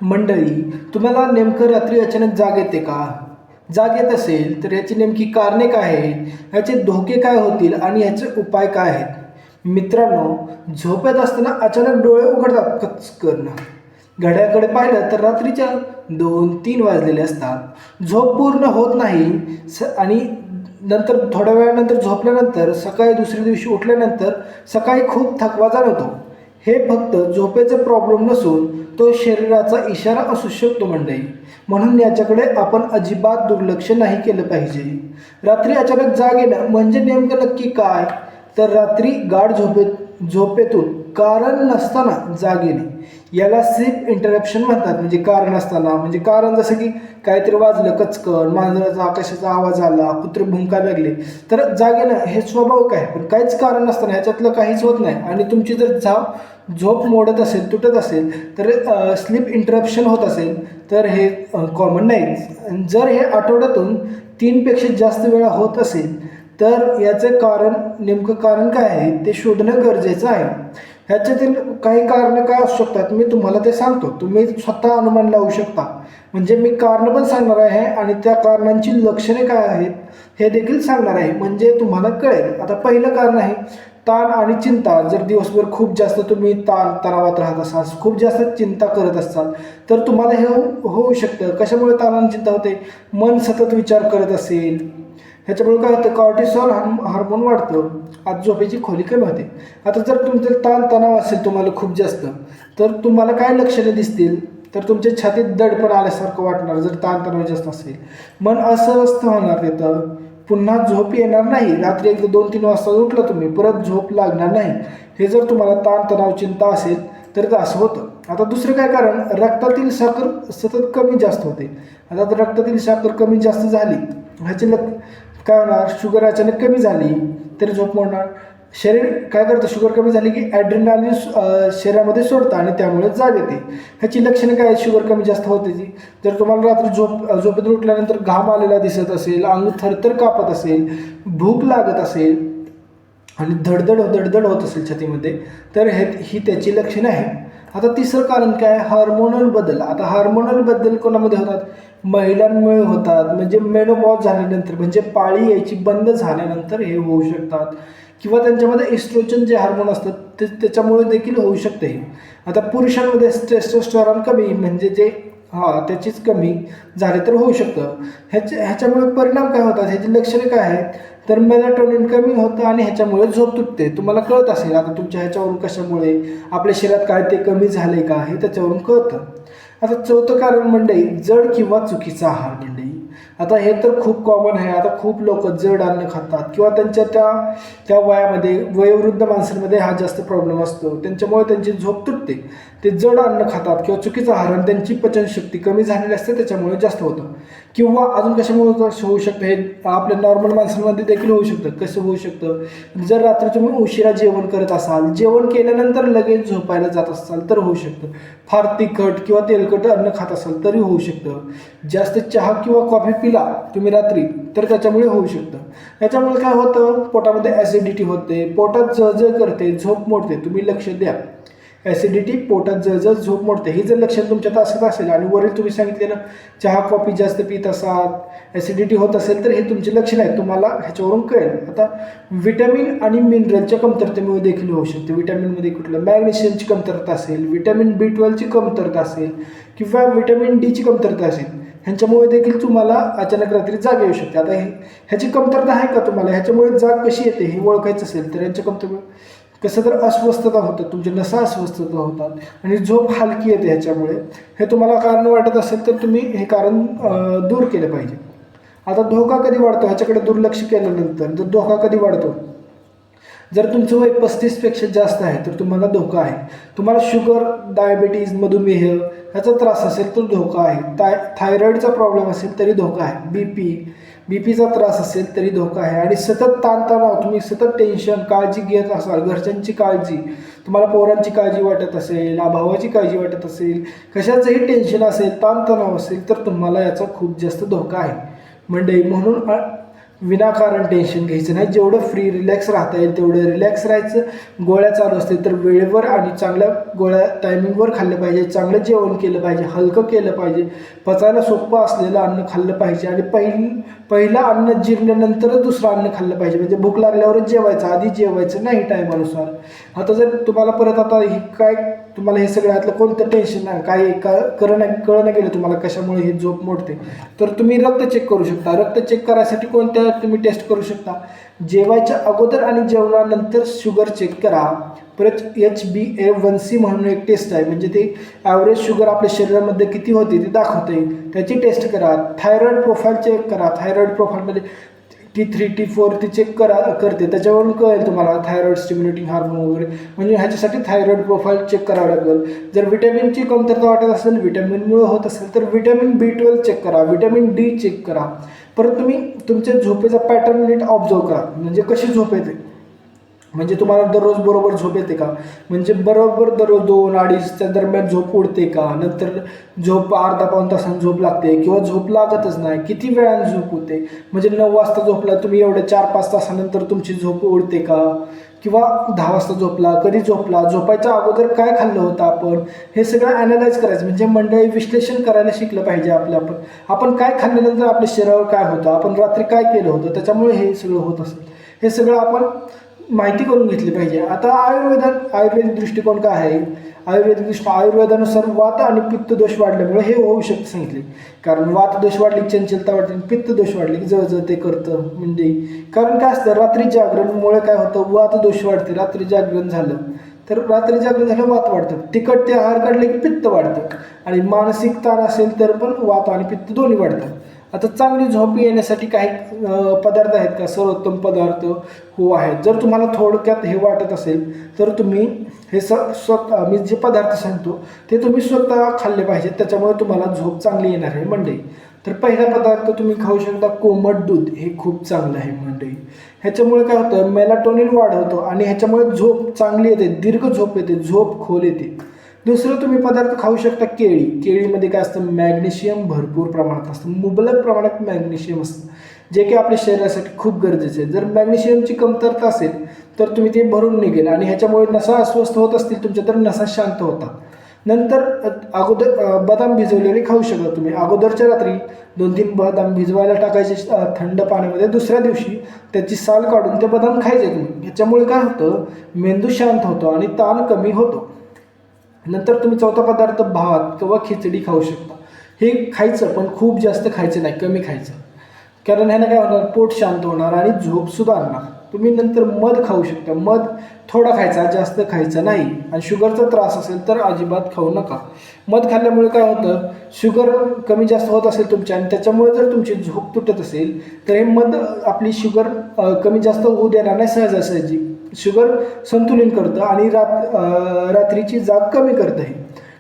मंडळी, तुम्हाला नेमकं रात्री अचानक जाग येते का? जाग येत असेल तर याची नेमकी कारणे काय आहेत? ह्याचे धोके काय होतील आणि ह्याचे उपाय काय आहेत? मित्रांनो, झोपेत असताना अचानक डोळे उघडतात कचकन. घड्याळाकडे पाहिलं तर रात्रीच्या 2-3 वाजलेले असतात. झोप पूर्ण होत नाही आणि नंतर थोड्या वेळानंतर झोपल्यानंतर सकाळी दुसऱ्या दिवशी उठल्यानंतर सकाळी खूप थकवा जाणवतो. हे फक्त झोपेचे प्रॉब्लेम नसून तो शरीराचा इशारा असू शकतो मंडळी. म्हणून याच्याकडे आपण अजिबात दुर्लक्ष नाही केलं पाहिजे. रात्री अचानक जाग येणं म्हणजे नेमकं नक्की काय? तर रात्री गाढ झोपेतून कारण नसताना जाग येणे याला स्लीप इंटरप्शन म्हणतात. म्हणजे कारण असताना, म्हणजे कारण जसं की काहीतरी वाजलं कचकन, मांजराचा आकाशाचा आवाज आला, कुत्रे भुंकायला लागले, तर जाग येणं हे स्वाभाविक आहे. पण काहीच कारण नसताना ह्याच्यातलं काहीच होत नाही आणि तुमची जर झोप मोडत असेल, तुटत असेल, तर स्लीप इंटरप्शन होत असेल तर हे कॉमन नाही. जर हे आठवड्यातून 3पेक्षा जास्त वेळा होत असेल तर याचे नेमकं कारण काय आहे ते शोधणं गरजेचं आहे. ह्याच्यातील काही कारणं काय असू शकतात मी तुम्हाला ते सांगतो. तुम्ही स्वतः अनुमान लावू शकता. म्हणजे मी कारणं पण सांगणार आहे आणि त्या कारणांची लक्षणे काय आहेत हे देखील सांगणार आहे, म्हणजे तुम्हाला कळेल. आता पहिलं कारण आहे ताण आणि चिंता. जर दिवसभर खूप जास्त तुम्ही तणावात राहत असाल, खूप जास्त चिंता करत असाल तर तुम्हाला हे होऊ शकतं. कशामुळे ताण आणि चिंता होते? मन सतत विचार करत असेल, ह्याच्यामुळे काय होतं, कॉर्टिसॉल हार्मोन वाढतं, आज झोपेची खोली कमी होते. आता जर तुमचं तणाव असेल तुम्हाला खूप जास्त, तर तुम्हाला काय लक्षणे दिसतील? तर तुमच्या छातीत दडपण आल्यासारखं वाटणार जर तणाव जास्त असेल. मन अस्वस्थ होणार, तिथं पुन्हा झोप येणार नाही. रात्री एकदा 2-3 वाजता उठलं तुम्ही, परत झोप लागणार नाही. हे जर तुम्हाला तणाव चिंता असेल तर असं होतं. आता दुसरं काय कारण, रक्तातील साखर सतत कमी जास्त होते. आता जर रक्तातील साखर कमी जास्त झाली, ह्याचे काय होणार, शुगर अचानक कमी झाली तरी झोप मोडणार. शरीर काय करतं, शुगर कमी झाली की ॲड्रेनालिन शरीरामध्ये सोडतं आणि त्यामुळे जाग येते. ह्याची लक्षणं काय आहेत शुगर कमी जास्त होते? जर तुम्हाला रात्री झोपेतून उठल्यानंतर घाम आलेला दिसत असेल, अंग थरथर कापत असेल, भूक लागत असेल आणि धडधड होत असेल छातीमध्ये, तर ही त्याची लक्षणं आहेत. आता तिसरं कारण काय, हार्मोनल बदल. आता हार्मोनल बदल कोणामध्ये होतात? महिलांमुळे होतात. म्हणजे मेनोपॉज झाल्यानंतर, म्हणजे पाळी यायची बंद झाल्यानंतर हे होऊ शकतात. किंवा त्यांच्यामध्ये इस्ट्रोजन जे हार्मोन असतात त्याच्यामुळे देखील होऊ शकते. आता पुरुषांमध्ये टेस्टोस्टेरॉन कमी, म्हणजे जे त्याचीच कमी झाले तर होऊ शकतं. ह्याच्यामुळे परिणाम काय होतात, ह्याची लक्षणे काय आहेत? तर मेलाटोनिन कमी होतं आणि ह्याच्यामुळे झोप तुटते. तुम्हाला कळत असेल आता तुमच्या ह्याच्यावरून कशामुळे आपल्या शरीरात काय ते कमी झाले का हे त्याच्यावरून कळतं. आता चौथं कारण मंडळी, जड किंवा चुकीचा आहार मंडळी. आता हे तर खूप कॉमन आहे. आता खूप लोक जड अन्न खातात किंवा त्यांच्या त्या वयामध्ये, वयोवृद्ध माणसांमध्ये हा जास्त प्रॉब्लेम असतो. त्यांच्यामुळे त्यांची झोप तुटते. ते जड अन्न खातात किंवा चुकीचा आहार आणि त्यांची पचनशक्ती कमी झालेली असते, त्याच्यामुळे जास्त होतं. किंवा अजून कशामुळे होऊ शकतं, हे आपल्या नॉर्मल माणसांमध्ये देखील होऊ शकतं. कसं होऊ शकतं, जर रात्री तुम्ही उशिरा जेवण करत असाल, जेवण केल्यानंतर लगेच झोपायला जात असाल तर होऊ शकतं. फार तिखट किंवा तेलकट अन्न खात असाल तरी होऊ शकतं. जास्त चहा किंवा कॉफी पिला तुम्ही रात्री तर त्याच्यामुळे होऊ शकतं. याच्यामुळे काय होतं, पोटामध्ये ॲसिडिटी होते, पोटात जळजळ करते, झोप मोडते. तुम्ही लक्ष द्या, ॲसिडिटी, पोटात जळजळ, झोप मोडते, हे जर लक्षण तुमच्यात असत असेल आणि वरील तुम्ही सांगितलेलं चहा कॉफी जास्त पित असाल, ॲसिडिटी होत असेल तर हे तुमचे लक्षण आहेत. तुम्हाला ह्याच्यावरून कळेल. आता विटॅमिन आणि मिनरलच्या कमतरतेमुळे देखील होऊ शकते. विटॅमिनमध्ये कुठलं, मॅग्नेशियमची कमतरता असेल, विटॅमिन B12ची कमतरता असेल किंवा विटॅमिन Dची कमतरता असेल, ह्यांच्यामुळे देखील तुम्हाला अचानक रात्री जाग येऊ शकते. आता ह्याची कमतरता आहे का तुम्हाला, ह्याच्यामुळे जाग कशी येते हे ओळखायचं असेल तर यांच्या कमतरतेमुळे कसं तर अस्वस्थता होतं, तुमच्या नसा अस्वस्थता होतात आणि झोप हलकी येते. ह्याच्यामुळे हे तुम्हाला कारण वाटत असेल तर तुम्ही हे कारण दूर केलं पाहिजे. आता धोका कधी वाढतो, ह्याच्याकडे दुर्लक्ष केल्यानंतर जर धोका कधी वाढतो, जर तुमचं वय 35पेक्षा जास्त आहे तर तुम्हाला धोका आहे. तुम्हाला शुगर, डायबिटीज, मधुमेह ह्याचा त्रास असेल तर धोका आहे. थायरॉईडचा प्रॉब्लेम असेल तरी धोका आहे. बीपीचा त्रास असेल तरी धोका आहे. आणि सतत ताणतणाव, तुम्ही सतत टेन्शन, काळजी घेत असाल, घरच्यांची काळजी, तुम्हाला पोरांची काळजी वाटत असेल, भावाची काळजी वाटत असेल, कशाचंही टेन्शन असेल, ताणतणाव असेल तर तुम्हाला याचा खूप जास्त धोका आहे मंडळी. म्हणून विनाकारण टेन्शन घ्यायचं नाही. जेवढं फ्री रिलॅक्स राहता येईल तेवढं रिलॅक्स राहायचं. गोळ्या चालू असतील तर वेळेवर आणि चांगल्या गोळ्या टायमिंगवर खाल्लं पाहिजे. चांगलं जेवण केलं पाहिजे, हलकं केलं पाहिजे, पचायला सोपं असलेलं अन्न खाल्लं पाहिजे आणि पहिलं अन्न जिरल्यानंतरच दुसरं अन्न खाल्लं पाहिजे. म्हणजे भूक लागल्यावरच जेवायचं, आधी जेवायचं नाही टायमानुसार. आता जर तुम्हाला परत आता ही काय तुम्हाला हे सगळ्यातलं कोणतं टेन्शन नाही, काय कळलं नाही गेलं तुम्हाला कशामुळे ही झोप मोडते, तर तुम्ही रक्त चेक करू शकता. रक्त चेक करायसाठी कोणत्या तुम्ही टेस्ट करू शकता. जेवायच्या अगोदर आणि जेवणानंतर शुगर चेक करा. परत HbA1c म्हणून एक टेस्ट आहे, म्हणजे ते ॲव्हरेज शुगर आपल्या शरीरामध्ये किती होते ते दाखवते, त्याची टेस्ट करा. थायरॉईड प्रोफाईल चेक करा. थायरॉईड प्रोफाईलमध्ये T3 T4 ती चेक करते, त्याच्यावरून कळेल तुम्हाला थायरॉईड स्टिम्युलेटिंग हार्मोन वगैरे. म्हणजे ह्याच्यासाठी थायरॉईड प्रोफाईल चेक करावं लागेल. जर विटॅमिनची कमतरता वाटत असेल, विटॅमिनमुळे होत असेल तर विटॅमिन B12 चेक करा, विटॅमिन D चेक करा. परत तुम्ही तुमच्या झोपेचा पॅटर्न नीट ऑब्झर्व करा. म्हणजे कशी झोप येते, म्हणजे तुम्हाला दररोज बरोबर झोप येते का, म्हणजे बरोबर दररोज 2-2:30च्या दरम्यान झोप उडते का, नंतर झोप अर्धा-पाऊण तासांनी झोप लागते किंवा झोप लागतच नाही, किती वेळाने झोप होते. म्हणजे 9 वाजता झोपला तुम्ही, एवढ्या 4-5 तासानंतर तुमची झोप उडते का, किंवा 10 वाजता झोपला, कधी झोपला, झोपायच्या अगोदर काय खाल्लं होतं आपण, हे सगळं ॲनालाइज करायचं. म्हणजे मंडळी विश्लेषण करायला शिकलं पाहिजे. आपण काय खाल्ल्यानंतर आपल्या शरीरावर काय होतं, आपण रात्री काय केलं होतं, त्याच्यामुळे हे सगळं होत असेल, हे सगळं आपण माहिती करून घेतली पाहिजे. आता आयुर्वेदिक दृष्टिकोन काय आहे, आयुर्वेदानुसार वात आणि पित्त दोष वाढल्यामुळे हे होऊ शकतं सांगितले. कारण वात दोष वाढली की चंचलता वाढते, पित्त दोष वाढली की जळजळ ते करतं. म्हणजे कारण काय असतं, रात्री जागरणमुळे काय होतं, वात दोष वाढते. रात्री जागरण झालं तर वात वाढतं. तिखट ते आहार काढले की पित्त वाढतं आणि मानसिक ताण असेल तर पण वात आणि पित्त दोन्ही वाढतात. आता चांगली झोप येण्यासाठी काही पदार्थ आहेत का, सर्वोत्तम पदार्थ हो आहेत. जर तुम्हाला थोडक्यात हे वाटत असेल तर तुम्ही हे स्वतः मी जे पदार्थ सांगतो ते तुम्ही स्वतः खाल्ले पाहिजेत, त्याच्यामुळे तुम्हाला झोप चांगली येणार आहे मंडळी. तर पहिला पदार्थ तुम्ही खाऊ शकता कोमट दूध. हे खूप चांगलं आहे मंडळी. ह्याच्यामुळे काय होतं, मेलाटोनिन वाढवतो आणि ह्याच्यामुळे झोप चांगली येते, दीर्घ झोप येते, झोप खोल येते. दुसरं तुम्ही पदार्थ खाऊ शकता केळी. केळीमध्ये काय असतं, मॅग्नेशियम भरपूर प्रमाणात असतं, मुबलक प्रमाणात मॅग्नेशियम असतं, जे की आपल्या शरीरासाठी खूप गरजेचं आहे. जर मॅग्नेशियमची कमतरता असेल तर तुम्ही ते भरून निघेल आणि ह्याच्यामुळे नसा अस्वस्थ होत असतील तुमच्या तर नसा शांत होतात. नंतर अगोदर बदाम भिजवलेले खाऊ शकता तुम्ही. अगोदरच्या रात्री 2-3 बदाम भिजवायला टाकायचे थंड पाण्यामध्ये, दुसऱ्या दिवशी त्याची साल काढून ते बदाम खायचे तुम्ही. ह्याच्यामुळे काय होतं, मेंदू शांत होतो आणि ताण कमी होतो. नंतर तुम्ही चौथा पदार्थ भात किंवा खिचडी खाऊ शकता. हे खायचं पण खूप जास्त खायचं नाही, कमी खायचं. कारण ह्यानं काय होणार, पोट शांत होणार आणि झोप सुधारणार. तुम्ही नंतर मध खाऊ शकता. मध थोडा खायचा, जास्त खायचा नाही. आणि शुगरचा त्रास असेल तर अजिबात खाऊ नका. मध खाल्ल्यामुळे काय होतं, शुगर कमी जास्त होत असेल तुमच्या आणि त्याच्यामुळे जर तुमची झोप तुटत असेल तर हे मध आपली शुगर कमी जास्त होऊ देणार नाही. सहजासहजी शुगर संतुलन करतं आणि रात्रीची जाग कमी करतं हे.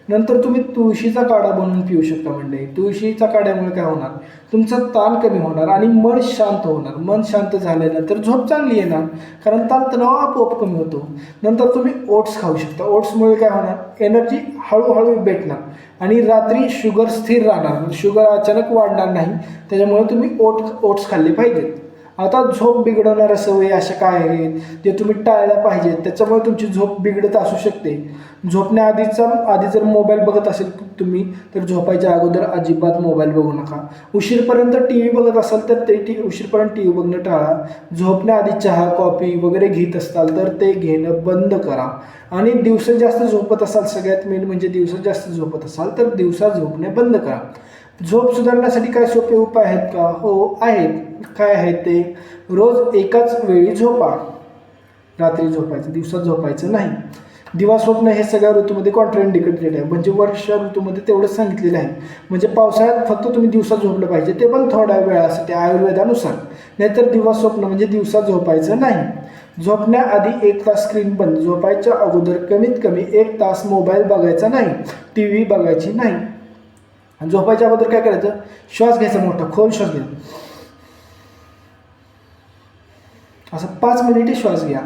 नंतर तुम्ही तुळशीचा काढा बनवून पिऊ शकता मंडळी. तुळशीच्या काढ्यामुळे काय होणार, तुमचा ताण कमी होणार आणि मन शांत होणार. मन शांत झाल्यानंतर झोप चांगली येणार, कारण ताणतणाव आपोआप कमी होतो. नंतर तुम्ही ओट्स खाऊ शकता. ओट्समुळे काय होणार, एनर्जी हळूहळू भेटणार आणि रात्री शुगर स्थिर राहणार, शुगर अचानक वाढणार नाही. त्याच्यामुळे तुम्ही ओट्स खाल्ले पाहिजेत. आता झोप बिघडवणाऱ्या सवयी अशा काय आहेत जे तुम्ही टाळल्या पाहिजेत, त्याच्यामुळे तुमची झोप बिघडत असू शकते. आधी जर मोबाईल बघत असेल तुम्ही तर झोपायच्या अगोदर अजिबात मोबाईल बघू नका. उशीरपर्यंत टी व्ही बघत असाल तर उशीरपर्यंत टी व्ही बघणं टाळा. झोपण्याआधी चहा कॉफी वगैरे घेत असाल तर ते घेणं बंद करा. आणि दिवसा जास्त झोपत असाल, सगळ्यात मेन म्हणजे दिवसा जास्त झोपत असाल तर दिवसा झोपणे बंद करा. झोप सुधारण्यासाठी काय सोपे उपाय आहेत का, हो आहेत. काय आहेत ते, रोज एकाच वेळी झोपा. रात्री झोपायचं, दिवसात झोपायचं नाही. दिवा स्वप्न हे सगळ्या ऋतूमध्ये कॉन्ट्राइंडिकेटेड आहे, म्हणजे वर्षा ऋतूमध्ये तेवढं सांगितलेलं आहे. म्हणजे पावसाळ्यात फक्त तुम्ही दिवसात झोपलं पाहिजे, ते पण थोड्या वेळासाठी आयुर्वेदानुसार. नाहीतर दिवा स्वप्न म्हणजे दिवसात झोपायचं नाही. झोपण्याआधी 1 तास स्क्रीन बंद. झोपायच्या अगोदर कमीत कमी 1 तास मोबाईल बघायचा नाही, टी व्ही बघायची नाही. आणि झोपायच्या अगोदर काय करायचं, श्वास घ्यायचा, मोठा खोल श्वास घ्या, असं 5 मिनिटे श्वास घ्या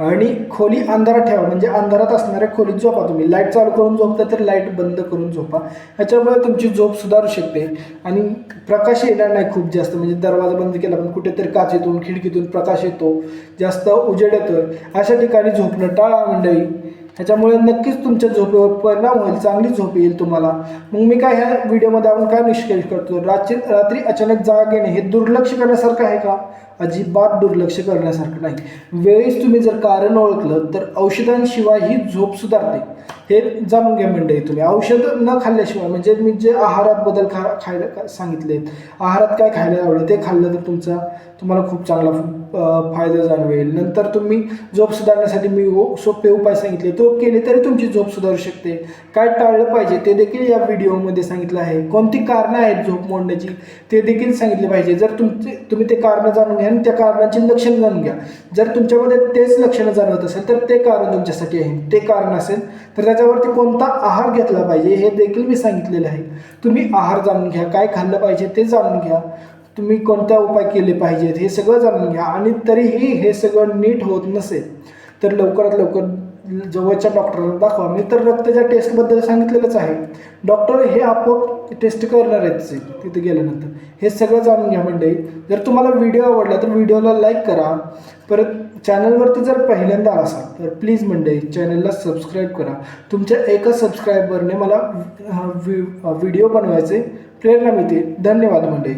आणि खोली अंधारात ठेवा, म्हणजे अंधारात असणाऱ्या खोलीत झोपा. तुम्ही लाईट चालू करून झोपता तर लाईट बंद करून झोपा. ह्याच्यामुळे तुमची झोप सुधारू शकते आणि प्रकाश येणार नाही खूप जास्त, म्हणजे दरवाजा बंद केला पण कुठेतरी काचेतून खिडकीतून प्रकाश येतो, जास्त उजेड येतोय, अशा ठिकाणी झोपणं टाळा मंडळी. ह्याच्यामुळे नक्कीच तुमच्या झोपेवर परिणाम होईल, चांगली झोप येईल तुम्हाला. मग मी काय ह्या व्हिडिओमध्ये आपण काय निष्कर्ष करतो, रात्री अचानक जाग येणे हे दुर्लक्ष करण्यासारखं आहे का? अजिबात दुर्लक्ष करण्यासारखं नाही. वेळेस तुम्ही जर कारण ओळखलं तर औषधांशिवाय ही झोप सुधारते, हे जाणून घ्या मंडळी. तुम्ही औषध न खाल्ल्याशिवाय, म्हणजे मी जे आहारात बदल खायला सांगितलेत, आहारात काय खायला आवडेल ते खाल्लं तर तुम्हाला खूप चांगला फायदा जाणवेल. नंतर तुम्ही झोप सुधारण्यासाठी मी सोपे उपाय सांगितले, तो केले तरी तुमची झोप सुधारू शकते. काय टाळलं पाहिजे ते देखील या व्हिडिओमध्ये सांगितलं आहे. कोणती कारणं आहेत झोप मोडण्याची ते देखील सांगितले पाहिजे. जर तुम्ही ते कारणं जाणून घ्या आणि त्या कारणाची लक्षणं जाणून घ्या. जर तुमच्यामध्ये तेच लक्षणं जाणवत असेल तर ते कारण तुमच्यासाठी आहे. ते कारण असेल तर त्याच्यावरती कोणता आहार घेतला पाहिजे हे देखील मी सांगितलेलं आहे. तुम्ही आहार जाणून घ्या, काय खाल्लं पाहिजे ते जाणून घ्या, तुम्ही कोणत्या उपाय केले पाहिजेत हे सगळं जाणून घ्या. आणि तरीही हे सगळं नीट होत नसेल तर लवकरात लवकर जवळच्या डॉक्टरला दाखवा. मी तर रक्ताच्या टेस्टबद्दल सांगितलेलंच आहे. डॉक्टर हे आपोआप टेस्ट करणार आहेत तिथे गेल्यानंतर. हे सगळं जाणून घ्या मंडळी. जर तुम्हाला व्हिडिओ आवडला तर व्हिडिओला लाईक करा. परत चॅनलवरती जर पहिल्यांदा असाल तर प्लीज मंडळी चॅनलला सबस्क्राईब करा. तुमच्या एका सबस्क्रायबरने मला व्हिडिओ बनवायचे प्रेरणा मिळते. धन्यवाद मंडळी.